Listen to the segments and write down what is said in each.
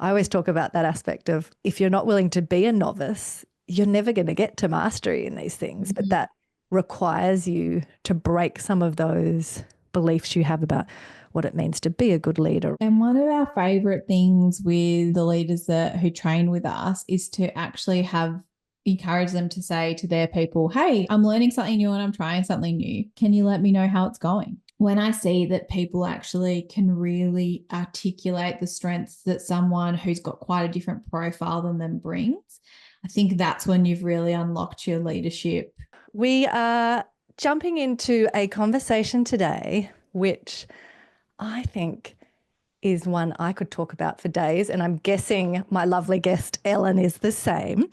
I always talk about that aspect of if you're not willing to be a novice, you're never going to get to mastery in these things. But that requires you to break some of those beliefs you have about what it means to be a good leader. And one of our favorite things with the leaders who train with us is to actually encourage them to say to their people, hey, I'm learning something new and I'm trying something new. Can you let me know how it's going? When I see that people actually can really articulate the strengths that someone who's got quite a different profile than them brings, I think that's when you've really unlocked your leadership. We are jumping into a conversation today, which I think is one I could talk about for days, and I'm guessing my lovely guest Ellen is the same.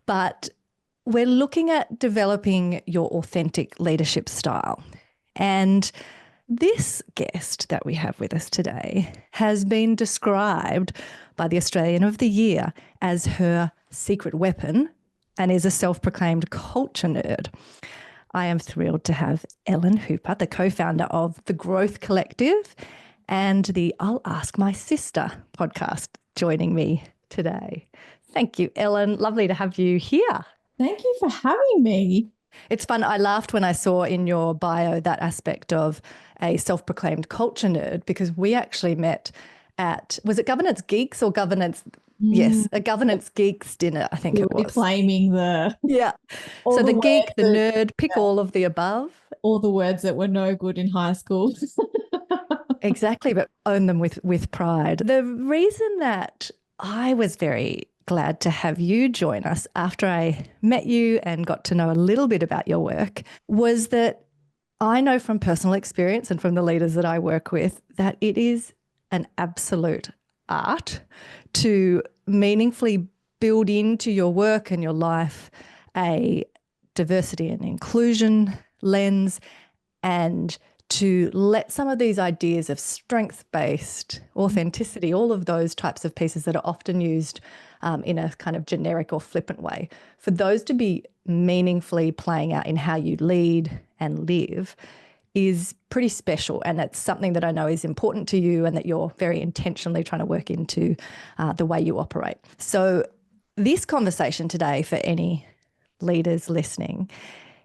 But we're looking at developing your authentic leadership style. And this guest that we have with us today has been described by the Australian of the Year as her secret weapon and is a self-proclaimed culture nerd. I am thrilled to have Ellen Hooper, the co-founder of The Growth Collective and the I'll Ask My Sister podcast, joining me today. Thank you, Ellen. Lovely to have you here. Thank you for having me. It's fun. I laughed when I saw in your bio that aspect of a self-proclaimed culture nerd, because we actually met at, was it Governance Geeks or Governance? Yes, a Governance Geeks dinner, I think it was. Reclaiming the... Yeah. So the geek, the nerd, pick all of the above. All the words that were no good in high school. Exactly, but own them with pride. The reason that I was very glad to have you join us after I met you and got to know a little bit about your work was that I know from personal experience and from the leaders that I work with that it is an absolute art to meaningfully build into your work and your life a diversity and inclusion lens, and to let some of these ideas of strength-based authenticity, all of those types of pieces that are often used in a kind of generic or flippant way, for those to be meaningfully playing out in how you lead and live is pretty special. And it's something that I know is important to you and that you're very intentionally trying to work into the way you operate. So this conversation today, for any leaders listening,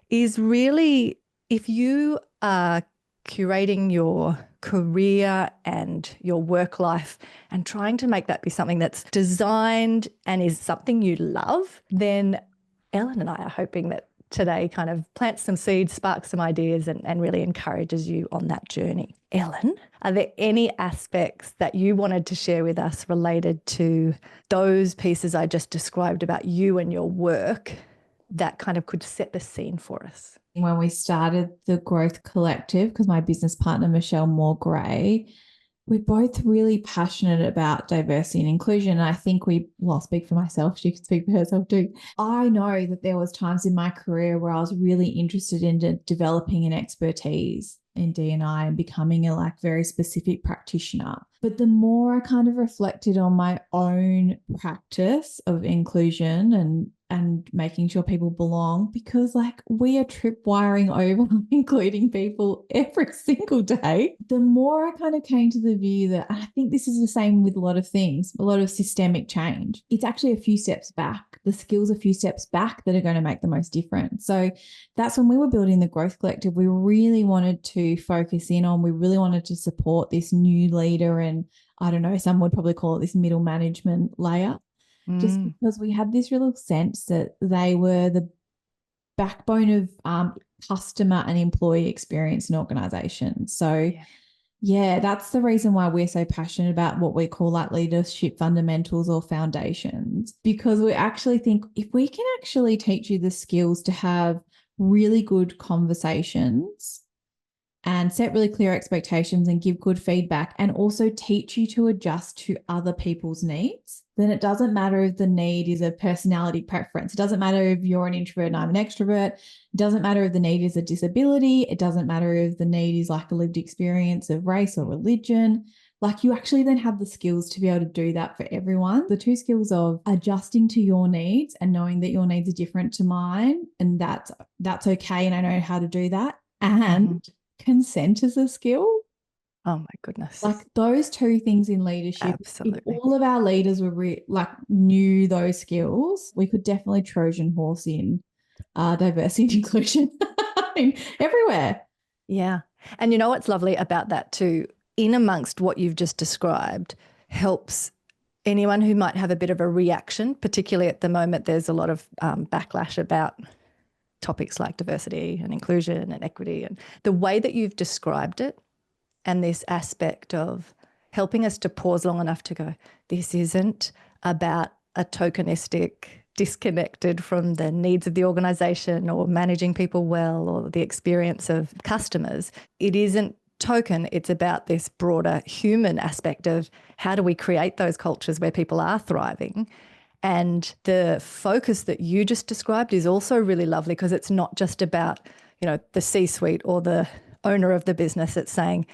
is really, if you are curating your career and your work life and trying to make that be something that's designed and is something you love, then Ellen and I are hoping that today kind of plants some seeds, sparks some ideas, and really encourages you on that journey. Ellen, are there any aspects that you wanted to share with us related to those pieces I just described about you and your work that kind of could set the scene for us? When we started the Growth Collective, because my business partner, Michelle Moore-Gray, we're both really passionate about diversity and inclusion. And I think I'll speak for myself. She can speak for herself too. I know that there was times in my career where I was really interested in developing an expertise in D&I and becoming a very specific practitioner. But the more I kind of reflected on my own practice of inclusion and making sure people belong, because we are tripwiring over including people every single day, the more I kind of came to the view that, I think this is the same with a lot of things, a lot of systemic change. It's actually a few steps back. The skills a few steps back that are going to make the most difference. So that's when we were building the Growth Collective. We really wanted to focus in on, we really wanted to support this new leader, and I don't know, some would probably call it this middle management layer, just because we had this real sense that they were the backbone of customer and employee experience in organizations. So yeah, that's the reason why we're so passionate about what we call leadership fundamentals or foundations, because we actually think if we can actually teach you the skills to have really good conversations and set really clear expectations and give good feedback, and also teach you to adjust to other people's needs, then it doesn't matter if the need is a personality preference. It doesn't matter if you're an introvert and I'm an extrovert. It doesn't matter if the need is a disability. It doesn't matter if the need is a lived experience of race or religion. You actually then have the skills to be able to do that for everyone. The two skills of adjusting to your needs and knowing that your needs are different to mine, and that's okay, and I know how to do that. And consent is a skill. Oh my goodness. Like those two things in leadership, if Absolutely. all of our leaders were knew those skills, we could definitely Trojan horse in diversity and inclusion everywhere. Yeah. And you know what's lovely about that too, in amongst what you've just described, helps anyone who might have a bit of a reaction, particularly at the moment, there's a lot of backlash about topics like diversity and inclusion and equity. And the way that you've described it and this aspect of helping us to pause long enough to go, this isn't about a tokenistic, disconnected from the needs of the organisation or managing people well or the experience of customers. It isn't token, it's about this broader human aspect of how do we create those cultures where people are thriving. And the focus that you just described is also really lovely because it's not just about, the C-suite or the owner of the business. It's saying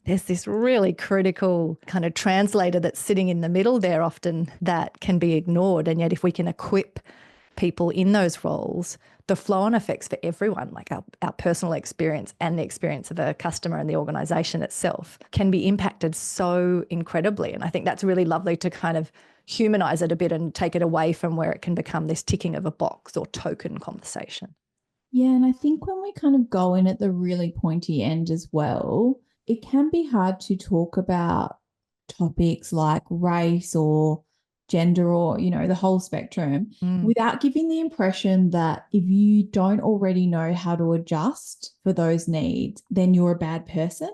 there's this really critical kind of translator that's sitting in the middle there often that can be ignored. And yet if we can equip people in those roles, the flow-on effects for everyone, like our personal experience and the experience of a customer and the organisation itself, can be impacted so incredibly. And I think that's really lovely to kind of humanise it a bit and take it away from where it can become this ticking of a box or token conversation. Yeah, and I think when we kind of go in at the really pointy end as well, it can be hard to talk about topics like race or gender or, the whole spectrum without giving the impression that if you don't already know how to adjust for those needs, then you're a bad person.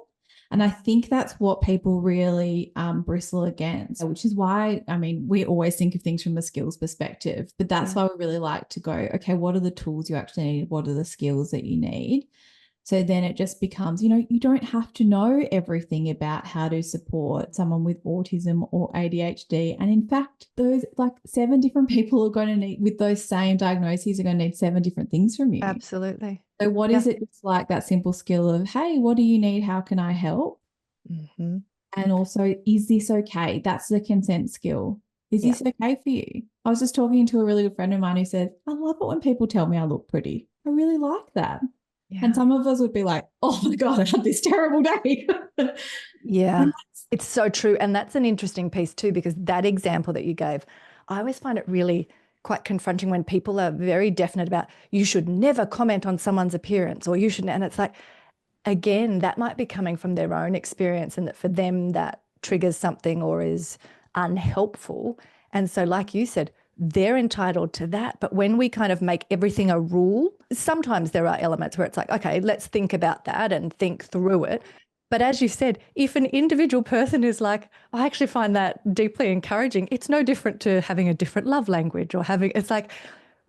And I think that's what people really bristle against, which is why, we always think of things from a skills perspective, but that's why we really like to go, okay, what are the tools you actually need? What are the skills that you need? So then it just becomes, you don't have to know everything about how to support someone with autism or ADHD. And in fact, those 7 different people are going to need, with those same diagnoses, are going to need 7 different things from you. Absolutely. So what is it? It's like that simple skill of, hey, what do you need? How can I help? Mm-hmm. And also, is this okay? That's the consent skill. Is this okay for you? I was just talking to a really good friend of mine who said, I love it when people tell me I look pretty. I really like that. Yeah. And some of us would be like, oh my God, I had this terrible day. Yeah, it's so true. And that's an interesting piece too, because that example that you gave, I always find it really quite confronting when people are very definite about you should never comment on someone's appearance or you shouldn't. And it's like, again, that might be coming from their own experience and that for them that triggers something or is unhelpful. And so like you said, they're entitled to that. But when we kind of make everything a rule, sometimes there are elements where it's like, okay, let's think about that and think through it. But as you said, if an individual person is like, I actually find that deeply encouraging, it's no different to having a different love language or it's like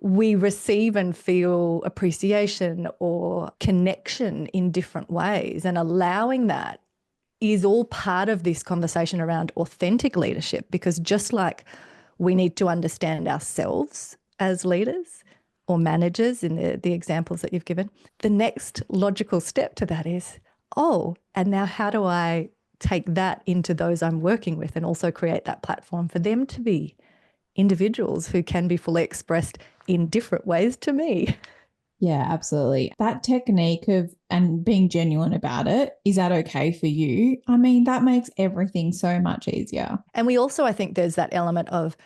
we receive and feel appreciation or connection in different ways, and allowing that is all part of this conversation around authentic leadership, because just like we need to understand ourselves as leaders or managers in the examples that you've given, the next logical step to that is, and now how do I take that into those I'm working with and also create that platform for them to be individuals who can be fully expressed in different ways to me. Yeah, absolutely. That technique of and being genuine about it, is that okay for you? That makes everything so much easier. And we also, I think there's that element of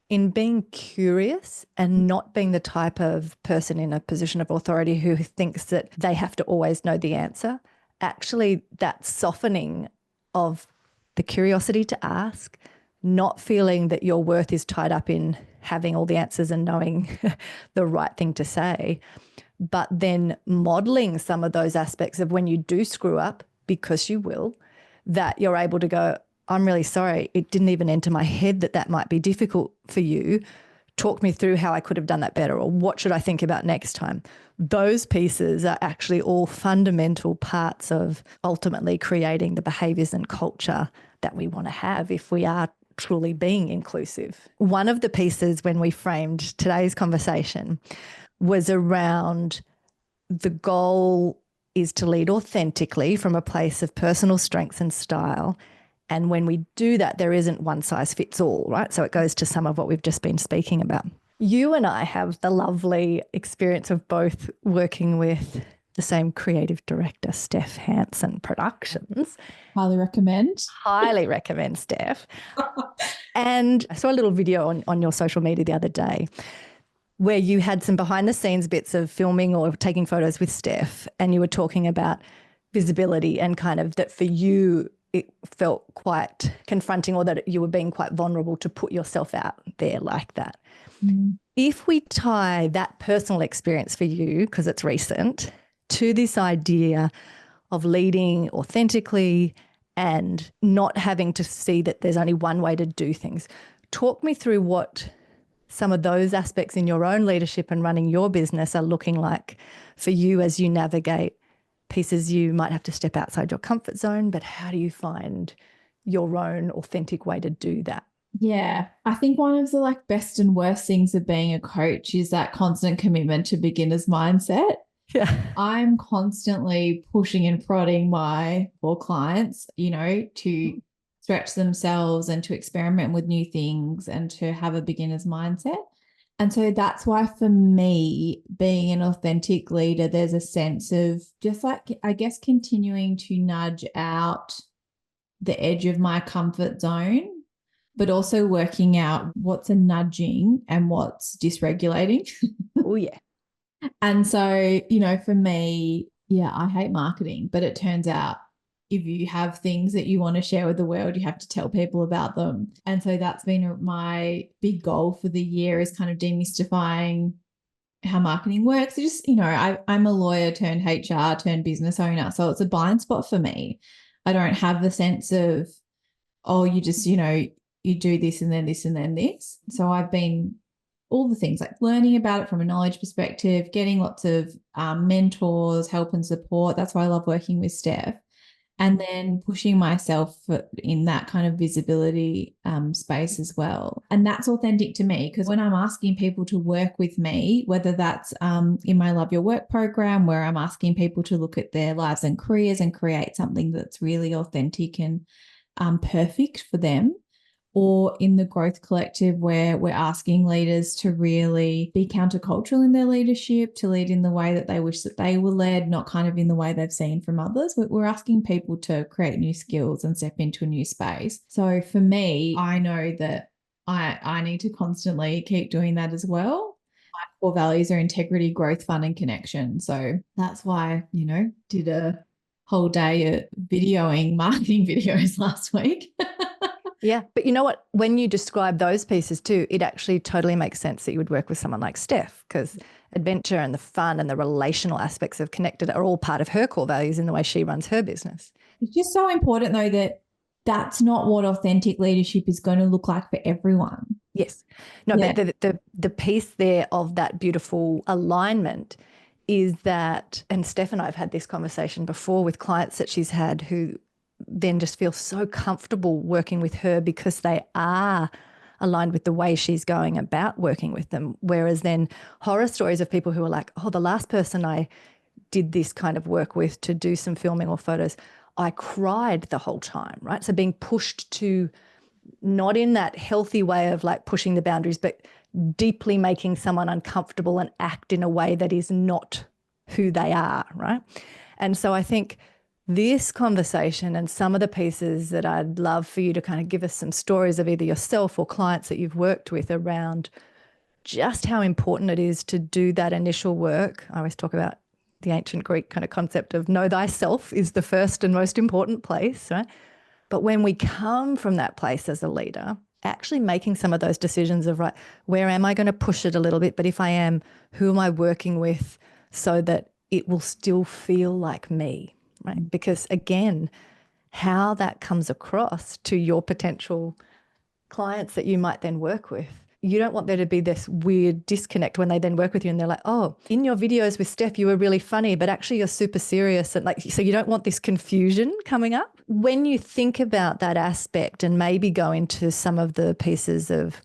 in being curious and not being the type of person in a position of authority who thinks that they have to always know the answer. Actually, that softening of the curiosity to ask, not feeling that your worth is tied up in having all the answers and knowing the right thing to say, but then modeling some of those aspects of when you do screw up, because you will, that you're able to go, I'm really sorry, it didn't even enter my head that that might be difficult for you. Talk me through how I could have done that better, or what should I think about next time? Those pieces are actually all fundamental parts of ultimately creating the behaviours and culture that we want to have if we are truly being inclusive. One of the pieces when we framed today's conversation was around the goal is to lead authentically from a place of personal strength and style. And when we do that, there isn't one size fits all, right? So it goes to some of what we've just been speaking about. You and I have the lovely experience of both working with the same creative director, Steph Hansen Productions. Highly recommend. Highly recommend, Steph. And I saw a little video on your social media the other day where you had some behind the scenes bits of filming or taking photos with Steph, and you were talking about visibility and kind of that for you it felt quite confronting, or that you were being quite vulnerable to put yourself out there like that. Mm. If we tie that personal experience for you, because it's recent, to this idea of leading authentically and not having to see that there's only one way to do things, talk me through what some of those aspects in your own leadership and running your business are looking like for you as you navigate pieces you might have to step outside your comfort zone, but how do you find your own authentic way to do that? Yeah, I think one of the best and worst things of being a coach is that constant commitment to beginner's mindset. Yeah. I'm constantly pushing and prodding my poor clients, to stretch themselves and to experiment with new things and to have a beginner's mindset. And so that's why for me, being an authentic leader, there's a sense of just I guess, continuing to nudge out the edge of my comfort zone, but also working out what's a nudging and what's dysregulating. Oh, yeah. And so, for me, yeah, I hate marketing, but it turns out if you have things that you want to share with the world, you have to tell people about them. And so that's been my big goal for the year, is kind of demystifying how marketing works. It just, I'm a lawyer turned HR turned business owner. So it's a blind spot for me. I don't have the sense of, oh, you just, you do this and then this and then this. So I've been all the things like learning about it from a knowledge perspective, getting lots of mentors, help and support. That's why I love working with Steph. And then pushing myself in that kind of visibility space as well. And that's authentic to me, because when I'm asking people to work with me, whether that's in my Love Your Work program, where I'm asking people to look at their lives and careers and create something that's really authentic and perfect for them, or in the Growth Collective, where we're asking leaders to really be countercultural in their leadership, to lead in the way that they wish that they were led, not kind of in the way they've seen from others. We're asking people to create new skills and step into a new space. So for me, I know that I need to constantly keep doing that as well. My core values are integrity, growth, fun, and connection. So that's why, did a whole day of videoing marketing videos last week. Yeah. But you know what? When you describe those pieces too, it actually totally makes sense that you would work with someone like Steph, because adventure and the fun and the relational aspects of connected are all part of her core values in the way she runs her business. It's just so important, though, that that's not what authentic leadership is going to look like for everyone. Yes. No, Yeah. but the piece there of that beautiful alignment is that, and Steph and I have had this conversation before with clients that she's had who then just feel so comfortable working with her because they are aligned with the way she's going about working with them. Whereas then horror stories of people who are like, oh, the last person I did this kind of work with to do some filming or photos, I cried the whole time, right? So being pushed to, not in that healthy way of like pushing the boundaries, but deeply making someone uncomfortable and act in a way that is not who they are, right? And so I think this conversation and some of the pieces that I'd love for you to kind of give us some stories of either yourself or clients that you've worked with around just how important it is to do that initial work. I always talk about the ancient Greek kind of concept of know thyself is the first and most important place, right? But when we come from that place as a leader, actually making some of those decisions of, right, where am I going to push it a little bit? But if I am, who am I working with so that it will still feel like me, right? Because again, how that comes across to your potential clients that you might then work with, you don't want there to be this weird disconnect when they then work with you and they're like, oh, in your videos with Steph, you were really funny, but actually you're super serious. And like, so you don't want this confusion coming up. When you think about that aspect and maybe go into some of the pieces of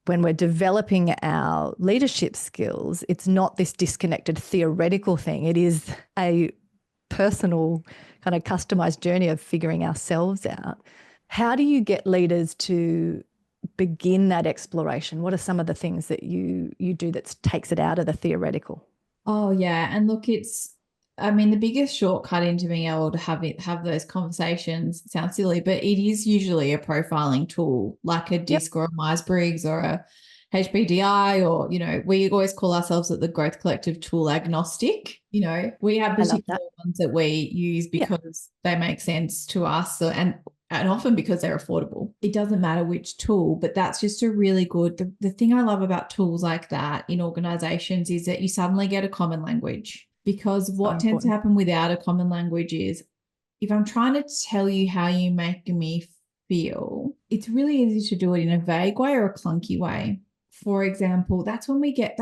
when we're developing our leadership skills, it's not this disconnected theoretical thing. It is a personal kind of customized journey of figuring ourselves out. How do you get leaders to begin that exploration? What are some of the things that you do that takes it out of the theoretical? Oh, yeah. And look, I mean, the biggest shortcut into being able to have those conversations sounds silly, but it is usually a profiling tool like a Yep. DISC or a Myers-Briggs or a HBDI, or, we always call ourselves at the Growth Collective tool agnostic. We have I love particular that. ones that we use because they make sense to us, and often because they're affordable. It doesn't matter which tool, but that's just a really good, the thing I love about tools like that in organizations is that you suddenly get a common language, because what tends to happen without a common language is if I'm trying to tell you how you make me feel, it's really easy to do it in a vague way or a clunky way. For example, that's when we get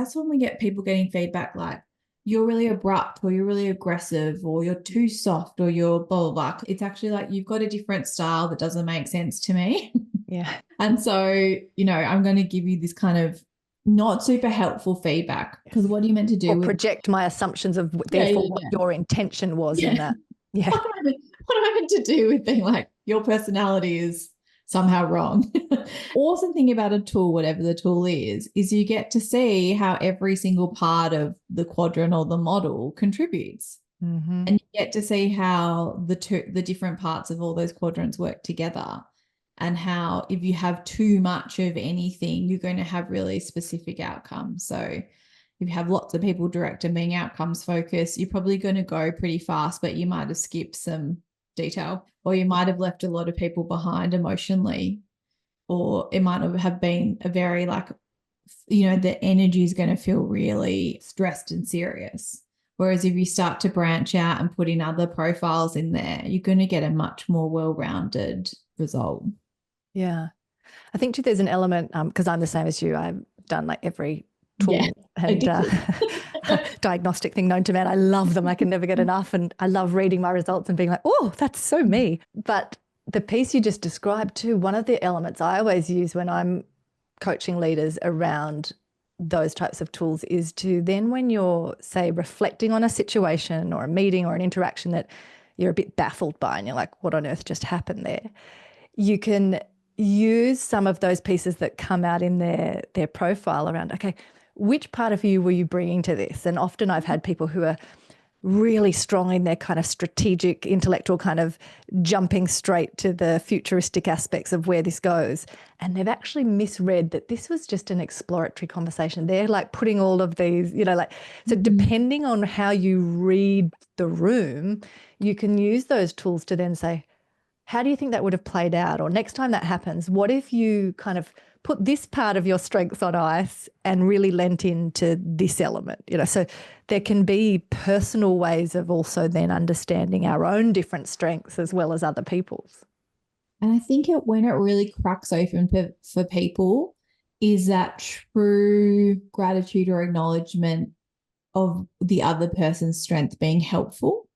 people getting feedback like, you're really abrupt, or you're really aggressive, or you're too soft, or you're blah, blah, blah. It's actually like, you've got a different style that doesn't make sense to me. Yeah. And so, I'm going to give you this kind of not super helpful feedback, because what are you meant to do? Or project my assumptions of therefore what your intention was in that. Yeah. What am I meant to do with being like, your personality is somehow wrong? Awesome thing about a tool, whatever the tool is you get to see how every single part of the quadrant or the model contributes. Mm-hmm. And you get to see how the different parts of all those quadrants work together, and how if you have too much of anything, you're going to have really specific outcomes. So if you have lots of people direct and being outcomes focused, you're probably going to go pretty fast, but you might have skipped some detail, or you might have left a lot of people behind emotionally, or it might have been a very the energy is going to feel really stressed and serious. Whereas if you start to branch out and put in other profiles in there, you're going to get a much more well-rounded result. Yeah. I think too, there's an element, because I'm the same as you. I've done like every tool and diagnostic thing known to man. I love them. I can never get enough. And I love reading my results and being like, oh, that's so me. But the piece you just described too, one of the elements I always use when I'm coaching leaders around those types of tools is to then, when you're, say, reflecting on a situation or a meeting or an interaction that you're a bit baffled by and you're like, what on earth just happened there? You can use some of those pieces that come out in their profile around, okay, which part of you were you bringing to this? And often I've had people who are really strong in their kind of strategic, intellectual kind of jumping straight to the futuristic aspects of where this goes. And they've actually misread that this was just an exploratory conversation. They're like putting all of these, so depending on how you read the room, you can use those tools to then say, how do you think that would have played out? Or next time that happens, what if you kind of put this part of your strengths on ice and really lent into this element? So there can be personal ways of also then understanding our own different strengths as well as other people's. And I think when it really cracks open for people is that true gratitude or acknowledgement of the other person's strength being helpful.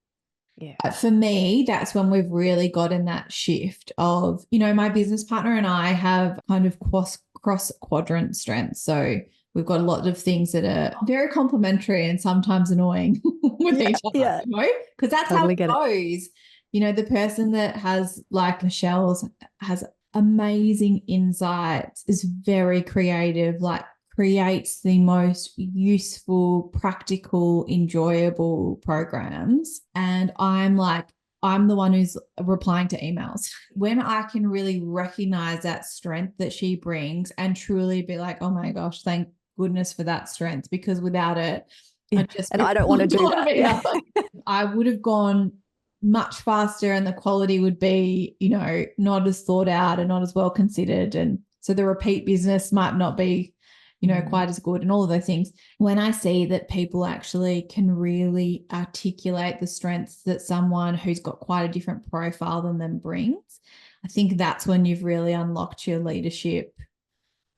Yeah. For me, that's when we've really gotten that shift of, my business partner and I have kind of cross quadrant strengths. So we've got a lot of things that are very complementary and sometimes annoying with each other, because that's totally how it goes. The person that has, like Michelle's, has amazing insights, is very creative, creates the most useful, practical, enjoyable programs. And I'm the one who's replying to emails. When I can really recognize that strength that she brings and truly be like, oh my gosh, thank goodness for that strength, because without it, I don't want to do that. Yeah. I would have gone much faster and the quality would be, not as thought out and not as well considered. And so the repeat business might not be quite as good and all of those things. When I see that people actually can really articulate the strengths that someone who's got quite a different profile than them brings, I think that's when you've really unlocked your leadership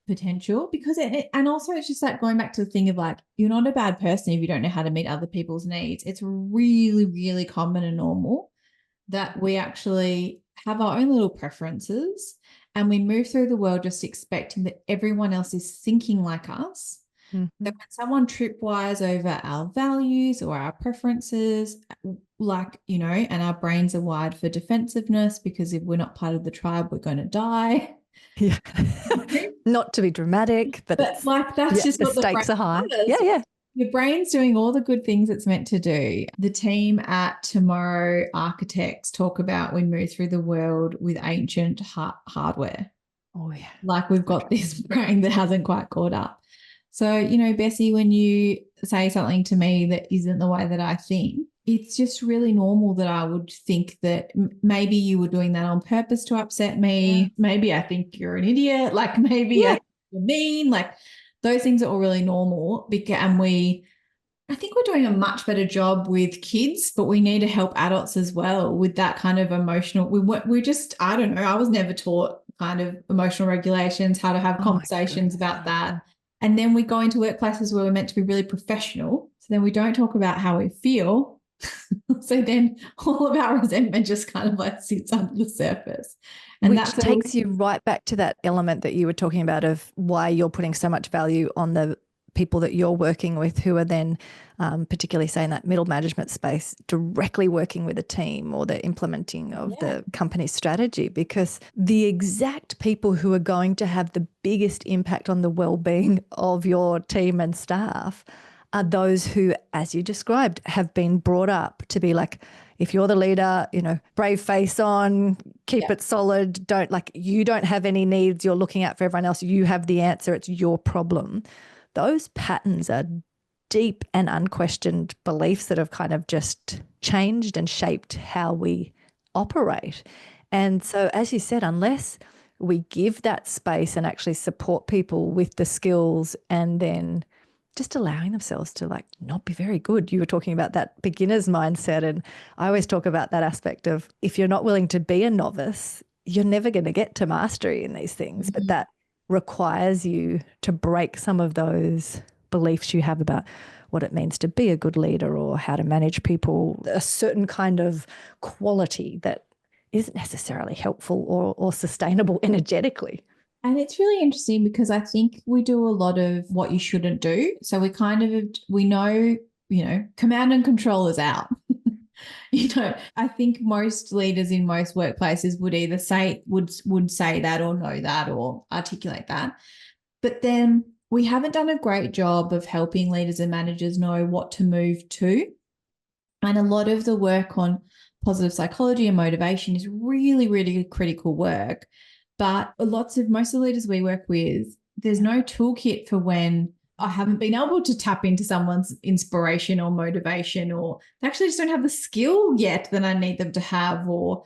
potential. Because and also it's just like going back to the thing of like, you're not a bad person if you don't know how to meet other people's needs. It's really, really common and normal that we actually have our own little preferences and we move through the world just expecting that everyone else is thinking like us. That when someone tripwires over our values or our preferences, and our brains are wired for defensiveness, because if we're not part of the tribe, we're going to die. Yeah. Not to be dramatic, but that's just the what stakes are high. Does. Yeah. Your brain's doing all the good things it's meant to do. The team at Tomorrow Architects talk about we move through the world with ancient hardware. Oh, yeah. Like we've got this brain that hasn't quite caught up. So, you know, Bessie, when you say something to me that isn't the way that I think, it's just really normal that I would think that maybe you were doing that on purpose to upset me. Yeah. Maybe I think you're an idiot. Like maybe I think you're mean. Like those things are all really normal. And I think we're doing a much better job with kids, but we need to help adults as well with that kind of emotional. We just, I don't know, I was never taught kind of emotional regulations, how to have conversations about that. And then we go into workplaces where we're meant to be really professional. So then we don't talk about how we feel. So then all of our resentment just kind of like sits under the surface. And which takes you right back to that element that you were talking about of why you're putting so much value on the people that you're working with who are then particularly say in that middle management space directly working with a team or the implementing of the company's strategy, because the exact people who are going to have the biggest impact on the well-being of your team and staff are those who, as you described, have been brought up to be like, if you're the leader, you know, brave face on, keep it solid, you don't have any needs, you're looking out for everyone else, you have the answer, it's your problem. Those patterns are deep and unquestioned beliefs that have kind of just changed and shaped how we operate. And so, as you said, unless we give that space and actually support people with the skills and then just allowing themselves to like not be very good. You were talking about that beginner's mindset. And I always talk about that aspect of if you're not willing to be a novice, you're never going to get to mastery in these things. But that requires you to break some of those beliefs you have about what it means to be a good leader or how to manage people, a certain kind of quality that isn't necessarily helpful or sustainable energetically. And it's really interesting because I think we do a lot of what you shouldn't do. So we know, command and control is out. I think most leaders in most workplaces would either would say that or know that or articulate that. But then we haven't done a great job of helping leaders and managers know what to move to. And a lot of the work on positive psychology and motivation is really, really critical work. But most of the leaders we work with, there's no toolkit for when I haven't been able to tap into someone's inspiration or motivation, or they actually just don't have the skill yet that I need them to have, or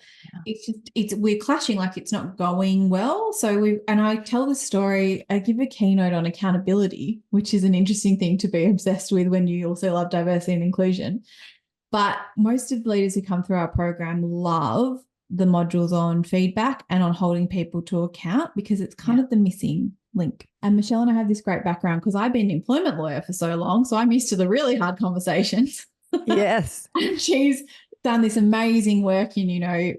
we're clashing, like it's not going well. And I tell the story, I give a keynote on accountability, which is an interesting thing to be obsessed with when you also love diversity and inclusion. But most of the leaders who come through our program love the modules on feedback and on holding people to account because it's kind of the missing link. And Michelle and I have this great background because I've been an employment lawyer for so long, so I'm used to the really hard conversations. Yes. And she's done this amazing work in,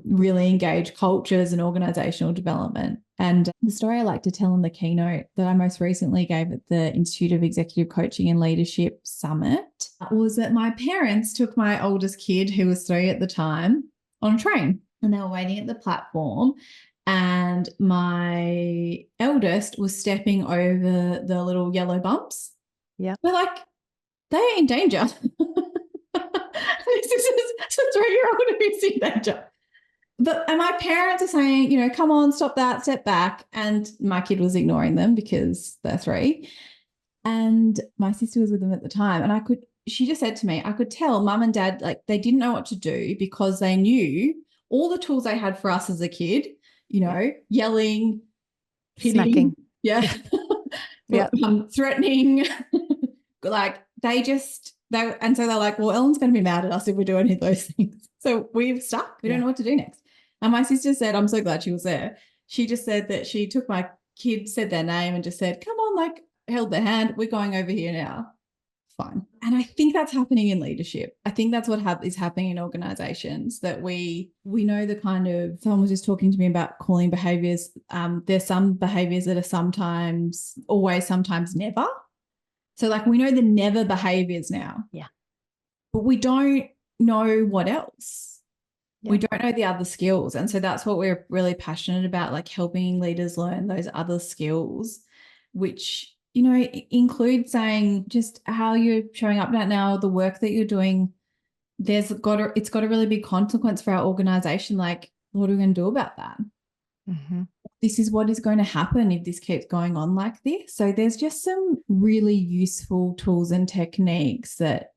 really engaged cultures and organisational development. And the story I like to tell in the keynote that I most recently gave at the Institute of Executive Coaching and Leadership Summit was that my parents took my oldest kid, who was 3 at the time, on a train, and they were waiting at the platform, and my eldest was stepping over the little yellow bumps. Yeah. We're like, they're in danger. This is a 3-year-old who's in danger. And my parents are saying, come on, stop that, step back. And my kid was ignoring them because they're 3. And my sister was with them at the time. And she just said to me, I could tell mum and dad, like, they didn't know what to do because they knew all the tools they had for us as a kid, yelling, hitting, smacking, threatening, like and so they're like, well, Ellen's going to be mad at us if we do any of those things. So we've stuck. We don't know what to do next. And my sister said, I'm so glad she was there. She just said that she took my kid, said their name and just said, come on, like held their hand. We're going over here now. Fine. And I think that's happening in leadership. I think that's what is happening in organizations, that we know the kind of, someone was just talking to me about calling behaviors. There's some behaviors that are sometimes always, sometimes never. So like we know the never behaviors now. Yeah. But we don't know what else. Yeah. We don't know the other skills. And so that's what we're really passionate about, like helping leaders learn those other skills, which include saying just how you're showing up now, the work that you're doing. It's got a really big consequence for our organization. Like, what are we going to do about that? Mm-hmm. This is what is going to happen if this keeps going on like this. So there's just some really useful tools and techniques that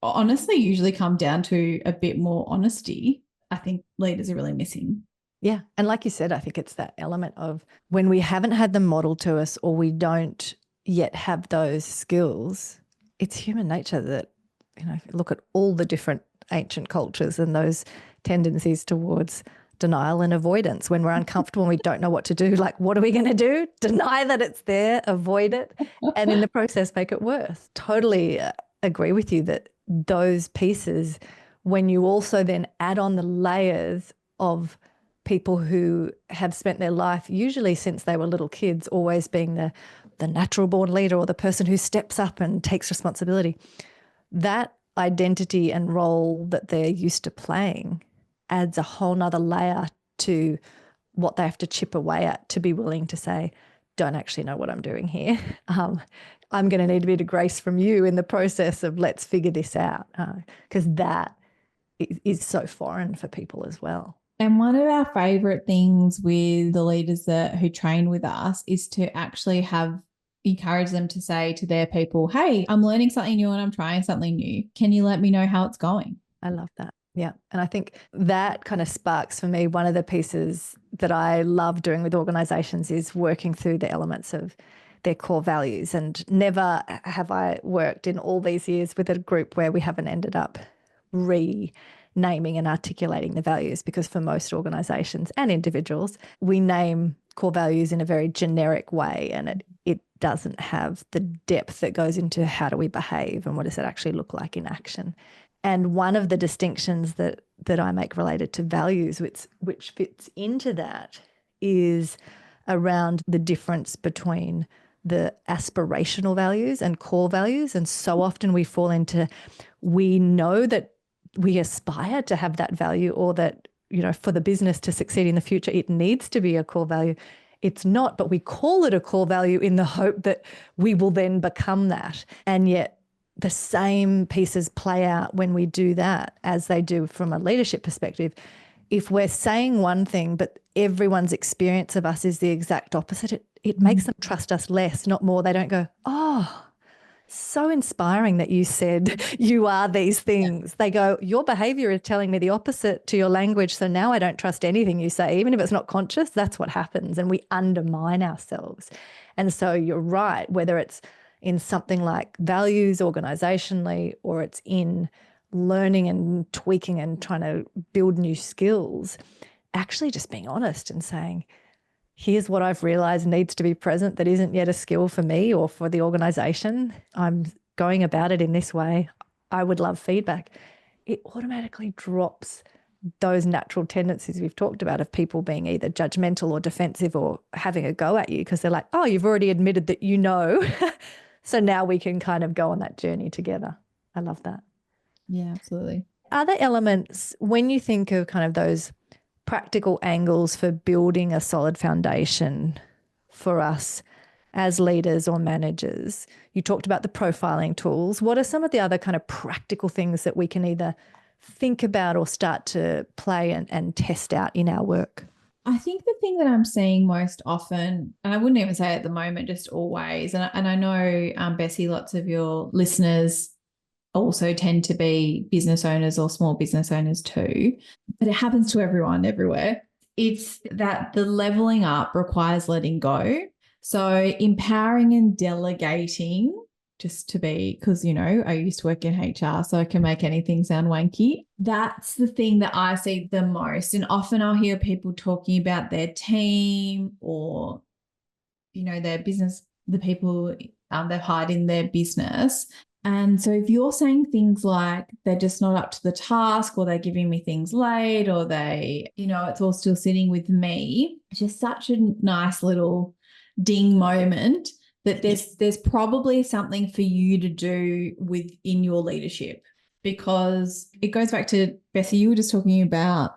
honestly usually come down to a bit more honesty. I think leaders are really missing. Yeah. And like you said, I think it's that element of when we haven't had them modeled to us or we don't yet have those skills, it's human nature that, look at all the different ancient cultures and those tendencies towards denial and avoidance. When we're uncomfortable and we don't know what to do, like, what are we going to do? Deny that it's there, avoid it, and in the process, make it worse. Totally agree with you that those pieces, when you also then add on the layers of people who have spent their life, usually since they were little kids, always being the natural born leader or the person who steps up and takes responsibility, that identity and role that they're used to playing adds a whole nother layer to what they have to chip away at to be willing to say, don't actually know what I'm doing here. I'm going to need a bit of grace from you in the process of let's figure this out, because that is so foreign for people as well. And one of our favorite things with the leaders who train with us is to actually encourage them to say to their people, hey, I'm learning something new and I'm trying something new. Can you let me know how it's going? I love that. Yeah. And I think that kind of sparks for me, one of the pieces that I love doing with organizations is working through the elements of their core values. And never have I worked in all these years with a group where we haven't ended up renaming and articulating the values, because for most organizations and individuals, we name core values in a very generic way, and it doesn't have the depth that goes into how do we behave and what does it actually look like in action. And one of the distinctions that I make related to values, which fits into that, is around the difference between the aspirational values and core values. And so often we fall into, we know that we aspire to have that value, or that, for the business to succeed in the future, it needs to be a core value. It's not, but we call it a core value in the hope that we will then become that. And yet the same pieces play out when we do that as they do from a leadership perspective. If we're saying one thing, but everyone's experience of us is the exact opposite, it makes them trust us less, not more. They don't go, oh, so inspiring that you said you are these things. They go, your behavior is telling me the opposite to your language. So now I don't trust anything you say, even if it's not conscious. That's what happens. And we undermine ourselves. And so you're right, whether it's in something like values organizationally, or it's in learning and tweaking and trying to build new skills, actually just being honest and saying, here's what I've realized needs to be present that isn't yet a skill for me or for the organization. I'm going about it in this way. I would love feedback. It automatically drops those natural tendencies we've talked about of people being either judgmental or defensive or having a go at you, because they're like, oh, you've already admitted that you know. So now we can kind of go on that journey together. I love that. Yeah, absolutely. Other elements, when you think of kind of those practical angles for building a solid foundation for us as leaders or managers, you talked about the profiling tools. What are some of the other kind of practical things that we can either think about or start to play and test out in our work? I think the thing that I'm seeing most often, and I wouldn't even say at the moment, just always, and I know, Bessi, lots of your listeners also tend to be business owners or small business owners too, but it happens to everyone everywhere. It's that the leveling up requires letting go. So empowering and delegating, just to be, because, I used to work in HR, so I can make anything sound wanky. That's the thing that I see the most. And often I'll hear people talking about their team or, their business, the people they've hired in their business. And so if you're saying things like they're just not up to the task, or they're giving me things late, or they, it's all still sitting with me, it's just such a nice little ding moment that there's probably something for you to do within your leadership, because it goes back to, Bessi, you were just talking about,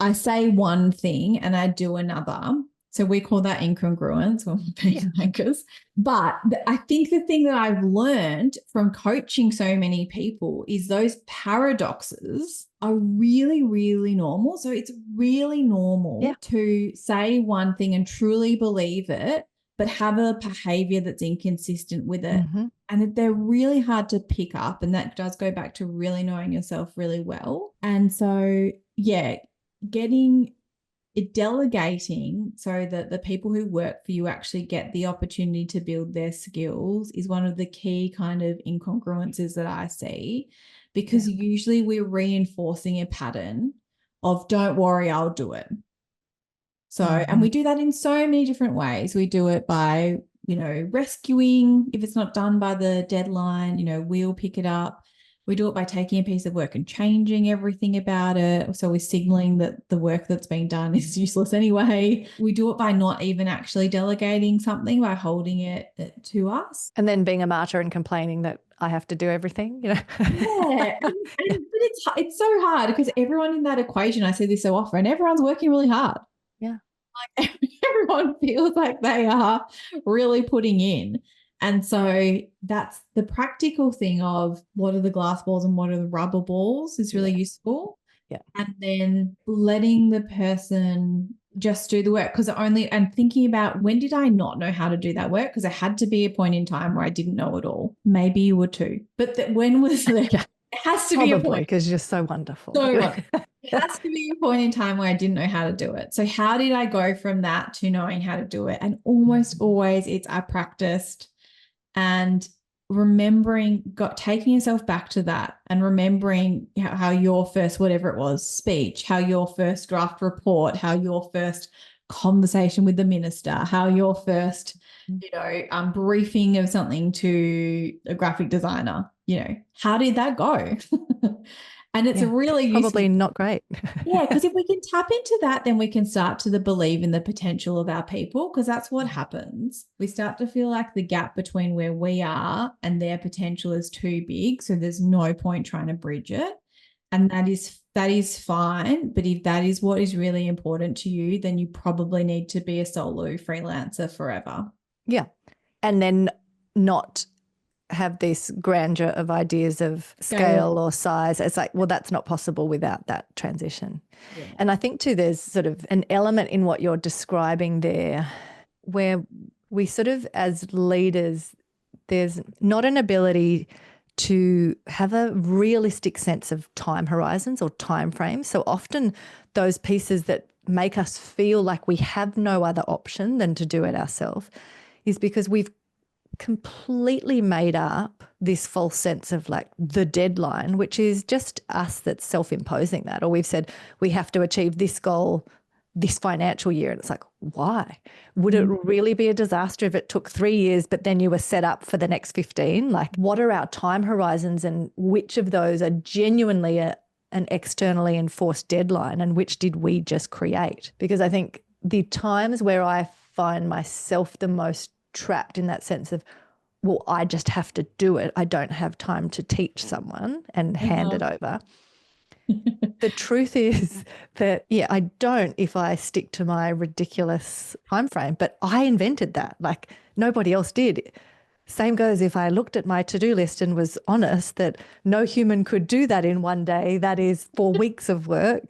I say one thing and I do another. So we call that incongruence when we're being makers. But I think the thing that I've learned from coaching so many people is those paradoxes are really, really normal. So it's really normal to say one thing and truly believe it, but have a behavior that's inconsistent with it. And they're really hard to pick up. And that does go back to really knowing yourself really well. And so, yeah, delegating so that the people who work for you actually get the opportunity to build their skills is one of the key kind of incongruences that I see, because usually we're reinforcing a pattern of don't worry, I'll do it. So, and we do that in so many different ways. We do it by, rescuing. If it's not done by the deadline, we'll pick it up. We do it by taking a piece of work and changing everything about it. So we're signaling that the work that's being done is useless anyway. We do it by not even actually delegating something, by holding it to us. And then being a martyr and complaining that I have to do everything, Yeah. But it's so hard because everyone in that equation, I see this so often, everyone's working really hard. Yeah. Like everyone feels like they are really putting in. And so that's the practical thing of what are the glass balls and what are the rubber balls is really useful. Yeah. And then letting the person just do the work, and thinking about, when did I not know how to do that work? Because there had to be a point in time where I didn't know it all. Maybe you were too. But when was there? It has to be a point. Because you're so wonderful. It has to be a point in time where I didn't know how to do it. So how did I go from that to knowing how to do it? And almost always I practiced, and taking yourself back to that and remembering how your first, whatever it was, speech, how your first draft report, how your first conversation with the minister, how your first, briefing of something to a graphic designer, how did that go? And it's really probably not great. Yeah, because if we can tap into that, then we can start to believe in the potential of our people, because that's what happens. We start to feel like the gap between where we are and their potential is too big, so there's no point trying to bridge it. And that is fine. But if that is what is really important to you, then you probably need to be a solo freelancer forever. Yeah. And then not have this grandeur of ideas of scale or size. It's like, well, that's not possible without that transition. Yeah. And I think too, there's sort of an element in what you're describing there where we sort of, as leaders, there's not an ability to have a realistic sense of time horizons or time frames. So often those pieces that make us feel like we have no other option than to do it ourselves is because we've completely made up this false sense of like the deadline, which is just us that's self-imposing that. Or we've said we have to achieve this goal this financial year. And it's like, why? Would it really be a disaster if it took 3 years, but then you were set up for the next 15? Like, what are our time horizons, and which of those are genuinely an externally enforced deadline, and which did we just create? Because I think the times where I find myself the most trapped in that sense of, well, I just have to do it, I don't have time to teach someone and hand it over. The truth is that, I don't if I stick to my ridiculous time frame, but I invented that. Like, nobody else did. Same goes if I looked at my to-do list and was honest that no human could do that in one day, that is 4 weeks of work,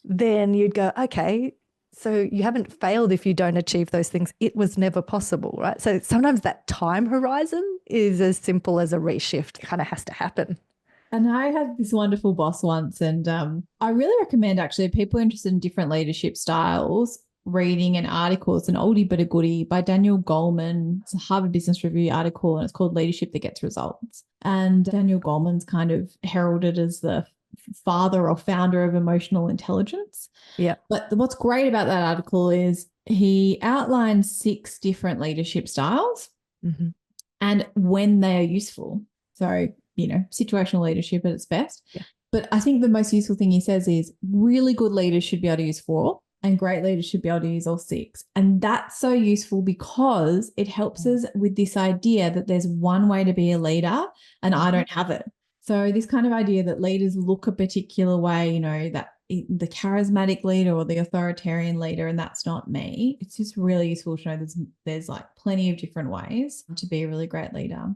then you'd go, okay, so you haven't failed if you don't achieve those things. It was never possible, right? So sometimes that time horizon is as simple as a reshift, kind of has to happen. And I had this wonderful boss once, and I really recommend actually people interested in different leadership styles reading an article. It's an oldie but a goodie by Daniel Goleman. It's a Harvard Business Review article, and it's called Leadership That Gets Results. And Daniel Goleman's kind of heralded as the father or founder of emotional intelligence. Yeah. But what's great about that article is he outlines 6 different leadership styles and when they are useful. So, situational leadership at its best. Yeah. But I think the most useful thing he says is really good leaders should be able to use 4 and great leaders should be able to use all 6. And that's so useful because it helps us with this idea that there's one way to be a leader and I don't have it. So this kind of idea that leaders look a particular way, that the charismatic leader or the authoritarian leader, and that's not me. It's just really useful to know there's like plenty of different ways to be a really great leader.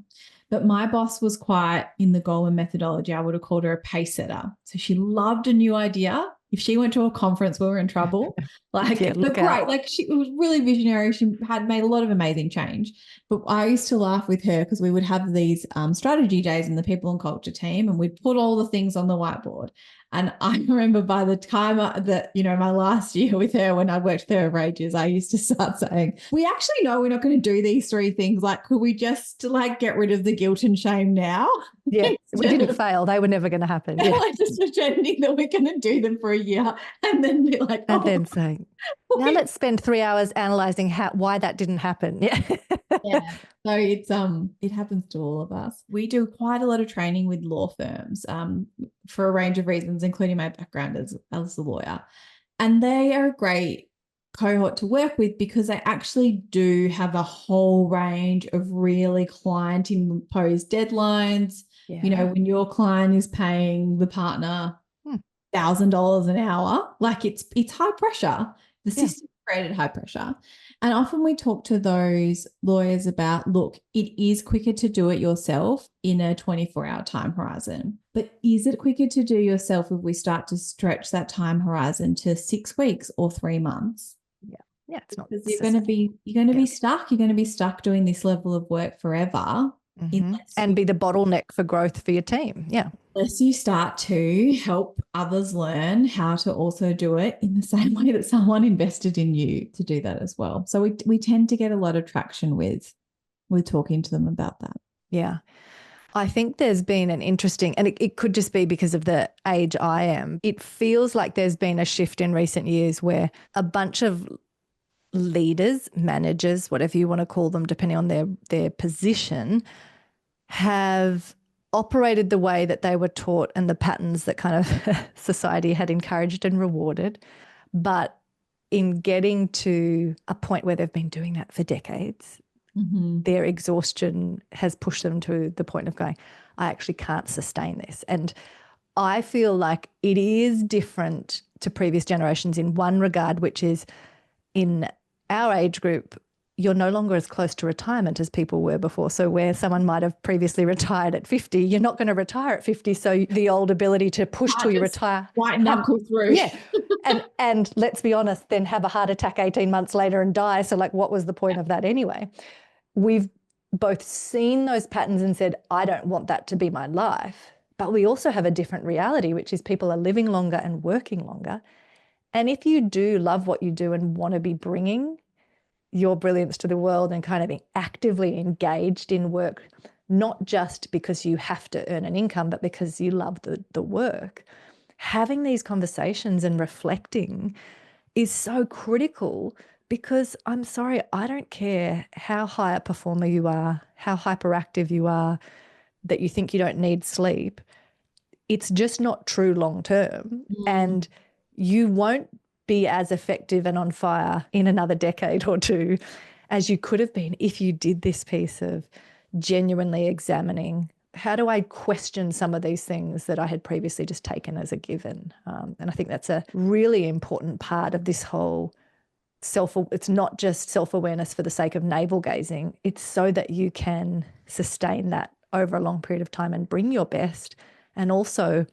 But my boss was quite in the Goleman methodology. I would have called her a pace setter. So she loved a new idea. If she went to a conference, we were in trouble. Like, Yeah, but great. Like she was really visionary. She had made a lot of amazing change. But I used to laugh with her because we would have these strategy days in the people and culture team, and we'd put all the things on the whiteboard. And I remember by the time that, my last year with her, when I worked with her for ages, I used to start saying, we actually know we're not going to do these three things. Like, could we just like get rid of the guilt and shame now? Yeah, we didn't fail. They were never going to happen. Yeah. Like just pretending that we're going to do them for a year and then be like, and then saying, now let's spend 3 hours analyzing why that didn't happen. Yeah. Yeah. So it happens to all of us. We do quite a lot of training with law firms for a range of reasons, including my background as a lawyer. And they are a great cohort to work with because they actually do have a whole range of really client imposed deadlines. Yeah. When your client is paying the partner $1,000 an hour, like it's high pressure. The system created high pressure. And often we talk to those lawyers about, look, it is quicker to do it yourself in a 24-hour time horizon. But is it quicker to do yourself if we start to stretch that time horizon to 6 weeks or 3 months? Yeah, it's not. Because you're going to be stuck. You're going to be stuck doing this level of work forever. And be the bottleneck for growth for your team. Yeah. Unless you start to help others learn how to also do it in the same way that someone invested in you to do that as well. So we tend to get a lot of traction with talking to them about that. Yeah. I think there's been an interesting, and it could just be because of the age I am, it feels like there's been a shift in recent years where a bunch of leaders, managers, whatever you want to call them, depending on their position, have operated the way that they were taught and the patterns that kind of society had encouraged and rewarded. But in getting to a point where they've been doing that for decades, their exhaustion has pushed them to the point of going, I actually can't sustain this. And I feel like it is different to previous generations in one regard, which is in our age group, you're no longer as close to retirement as people were before. So where someone might have previously retired at 50, you're not going to retire at 50. So the old ability to push till you retire. White knuckle through. Yeah. And let's be honest, then have a heart attack 18 months later and die. So like, what was the point of that anyway? We've both seen those patterns and said, I don't want that to be my life. But we also have a different reality, which is people are living longer and working longer. And if you do love what you do and want to be bringing your brilliance to the world and kind of being actively engaged in work, not just because you have to earn an income, but because you love the work, having these conversations and reflecting is so critical. Because I'm sorry, I don't care how high a performer you are, how hyperactive you are, that you think you don't need sleep. It's just not true long term. And you won't be as effective and on fire in another decade or two as you could have been if you did this piece of genuinely examining, how do I question some of these things that I had previously just taken as a given? And I think that's a really important part of this whole it's not just self-awareness for the sake of navel gazing. It's so that you can sustain that over a long period of time and bring your best, and also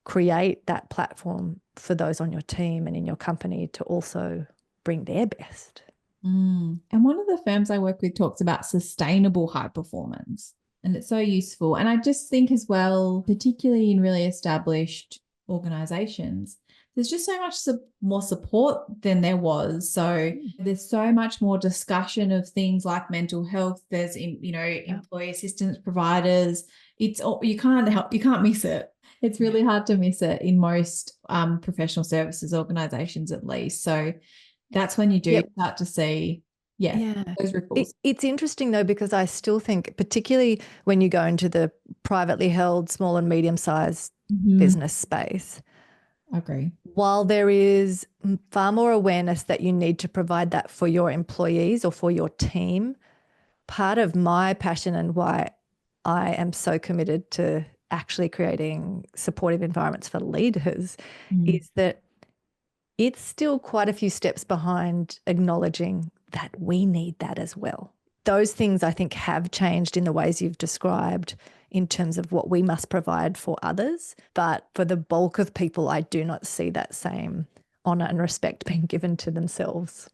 create that platform for those on your team and in your company to also bring their best. And one of the firms I work with talks about sustainable high performance, and it's so useful. And I just think as well, particularly in really established organizations, there's just so much more support than there was. So there's so much more discussion of things like mental health. There's, employee assistance providers. You can't miss it. It's really hard to miss it in most professional services organizations, at least. So that's when you do start to see, those ripples. It's interesting though, because I still think, particularly when you go into the privately held small and medium-sized business space, I agree. While there is far more awareness that you need to provide that for your employees or for your team, part of my passion and why I am so committed to actually creating supportive environments for leaders Mm. is that it's still quite a few steps behind acknowledging that we need that as well. Those things I think have changed in the ways you've described in terms of what we must provide for others. But for the bulk of people, I do not see that same honour and respect being given to themselves.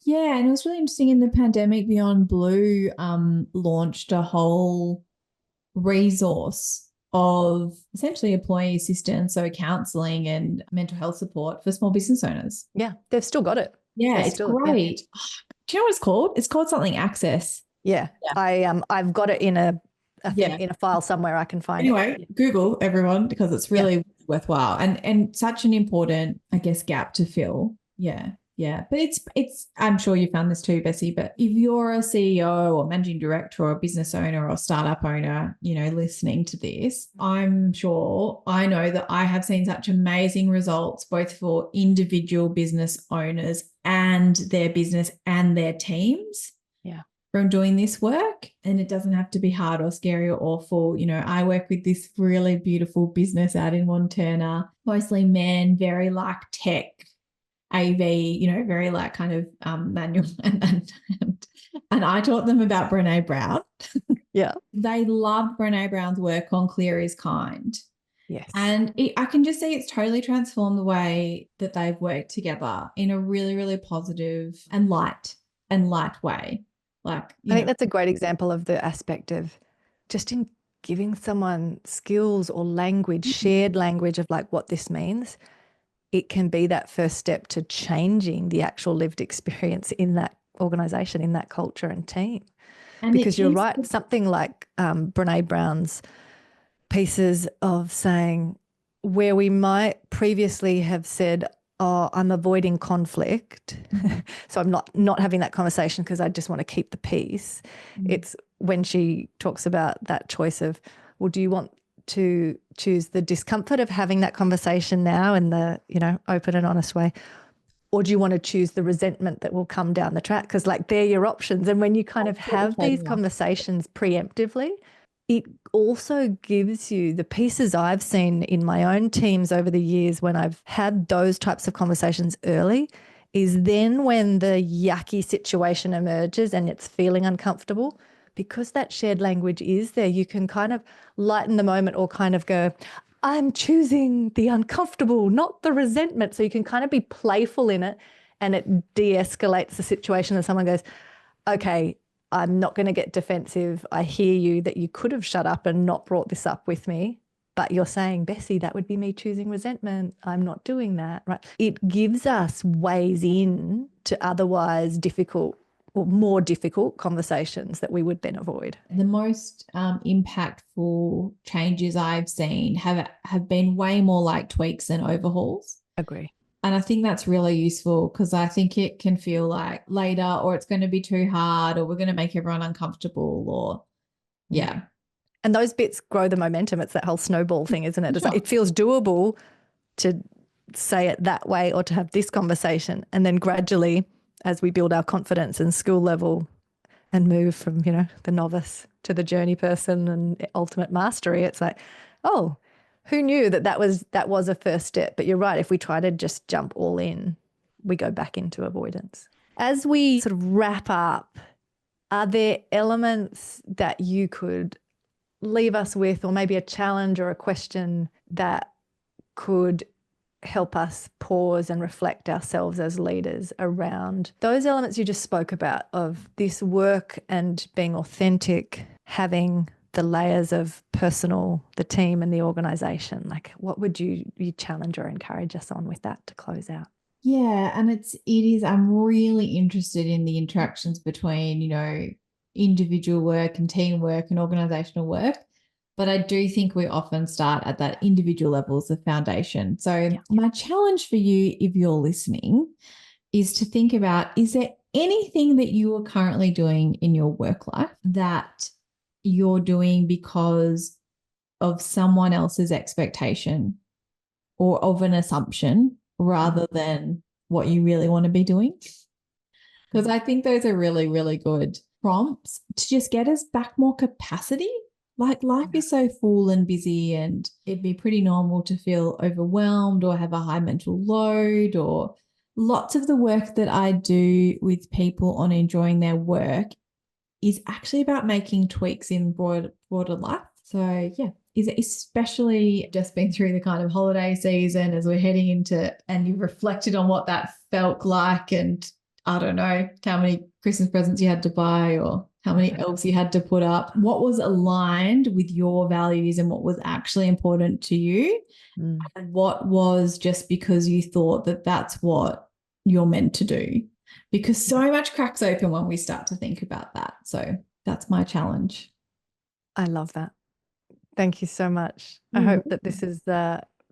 Yeah, and it was really interesting in the pandemic, Beyond Blue launched a whole resource of essentially employee assistance, so counselling and mental health support for small business owners. Yeah, they've still got it. Yeah, They're it's still, yeah. great. Do you know what it's called? It's called something Access. Yeah, I've got it in a thing, in a file somewhere. I can find it. Anyway, Google everyone because it's really worthwhile and such an important, I guess, gap to fill. Yeah. Yeah. But it's I'm sure you found this too, Bessie, but if you're a CEO or managing director or a business owner or startup owner, you know, listening to this, I'm sure I know that I have seen such amazing results both for individual business owners and their business and their teams. Yeah. From doing this work, and it doesn't have to be hard or scary or awful. You know, I work with this really beautiful business out in Montana, mostly men, very like tech, AV, you know, very like kind of manual. And I taught them about Brene Brown. Yeah. They loved Brene Brown's work on Clear is Kind. Yes. And I can just see it's totally transformed the way that they've worked together in a really, really positive and light way. Like, I think that's a great example of the aspect of just in giving someone skills or language, shared language of like what this means. It can be that first step to changing the actual lived experience in that organisation, in that culture and team. And because you're right, something like Brene Brown's pieces of saying where we might previously have said, oh, I'm avoiding conflict, so I'm not having that conversation because I just want to keep the peace. It's when she talks about that choice of, well, do you want to choose the discomfort of having that conversation now in the, you know, open and honest way, or do you want to choose the resentment that will come down the track? Because like they're your options. And when you kind of have these conversations preemptively, it also gives you the pieces I've seen in my own teams over the years when I've had those types of conversations early is then when the yucky situation emerges and it's feeling uncomfortable, because that shared language is there, you can kind of lighten the moment or kind of go, I'm choosing the uncomfortable, not the resentment. So you can kind of be playful in it and it de-escalates the situation and someone goes, okay, I'm not going to get defensive. I hear you that you could have shut up and not brought this up with me, but you're saying, Bessie, that would be me choosing resentment. I'm not doing that, right? It gives us ways in to otherwise difficult or more difficult conversations that we would then avoid. The most impactful changes I've seen have been way more like tweaks than overhauls. Agree. And I think that's really useful because I think it can feel like later or it's going to be too hard or we're going to make everyone uncomfortable or, yeah. And those bits grow the momentum. It's that whole snowball thing, isn't it? It's like, it feels doable to say it that way or to have this conversation. And then gradually, as we build our confidence and skill level and move from, you know, the novice to the journey person and ultimate mastery, it's like, oh, who knew that was a first step? But you're right. If we try to just jump all in, we go back into avoidance. As we sort of wrap up, are there elements that you could leave us with, or maybe a challenge or a question that could help us pause and reflect ourselves as leaders around those elements you just spoke about of this work and being authentic, having the layers of personal, the team and the organisation? Like, what would you challenge or encourage us on with that to close out? Yeah, and it is, I'm really interested in the interactions between, you know, individual work and teamwork and organizational work. But I do think we often start at that individual level as the foundation. So my challenge for you, if you're listening, is to think about, is there anything that you are currently doing in your work life that you're doing because of someone else's expectation or of an assumption rather than what you really want to be doing? Because I think those are really, really good prompts to just get us back more capacity Like life is so full and busy, and it'd be pretty normal to feel overwhelmed or have a high mental load. Or lots of the work that I do with people on enjoying their work is actually about making tweaks in broader life. So yeah, is especially just been through the kind of holiday season as we're heading into, and you reflected on what that felt like, and I don't know how many Christmas presents you had to buy or how many elves you had to put up. What was aligned with your values and what was actually important to you? And what was just because you thought that that's what you're meant to do? Because so much cracks open when we start to think about that. So that's my challenge. I love that. Thank you so much. I hope that this has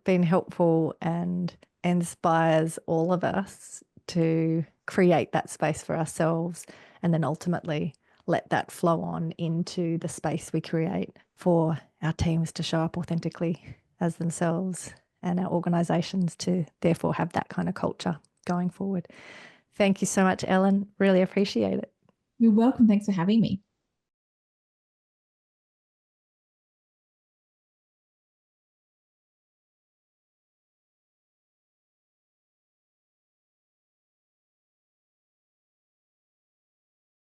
been helpful and inspires all of us to create that space for ourselves and then ultimately let that flow on into the space we create for our teams to show up authentically as themselves and our organisations to therefore have that kind of culture going forward. Thank you so much, Ellen. Really appreciate it. You're welcome. Thanks for having me.